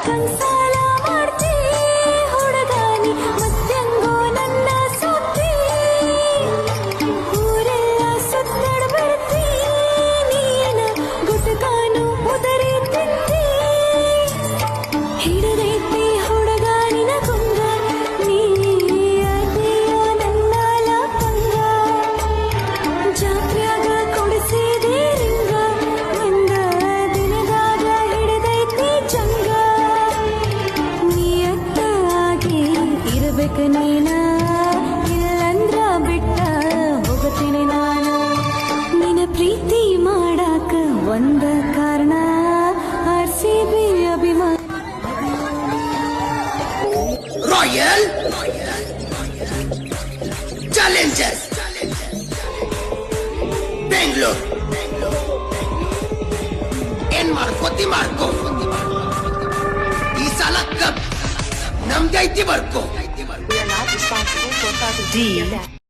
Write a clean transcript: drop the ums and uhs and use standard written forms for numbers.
ಕಂಸಾಲ ಮಾಡ್ತಿ ಹುಡುಗಾನಿ ಮತ್ತೆಂಗೋ ನನ್ನ ಸುತ್ತಿ ಊರೆಲ್ಲ ಸುತ್ತಾಡ ಬರ್ತಿ ನೀನ ಗುಟಕಾನು ಉದರಿ ತಿಂತಿ ಹಿಡದೈತಿ ಹುಡುಗಾನಿನ ಕುಂಗ ನೀ ಅದೇಯೋ ನನ್ನ ಲಪಂಗ ಜಾತ್ರ್ಯಾಗ ಕೊಡಿಸಿದೆ ರಿಂಗ ಒಂದ ದಿನದಾಗ ಹಿಡದೈತಿ ಚಂಗ ನಿಯತ್ತ ಆಗಿ ಇರಬೇಕ ನೀನ ಇಲ್ಲಂದ್ರ ಬಿಟ್ಟ ಹೋಗತೀನಿ ನಾನು ನಿನ್ನ ಪ್ರೀತಿ ಮಾಡಾಕ ಒಂದ ಕಾರಣ RCB ಅಭಿಮಾನ Royal Challengers Bangalore ಏನ್ ಮಾಡ್ಕೋತಿ ಮಾಡ್ಕೋ ಈ ಸಲ cup ನಮ್ದೈತಿ ಬರ್ಕೋ We are not responsible for causing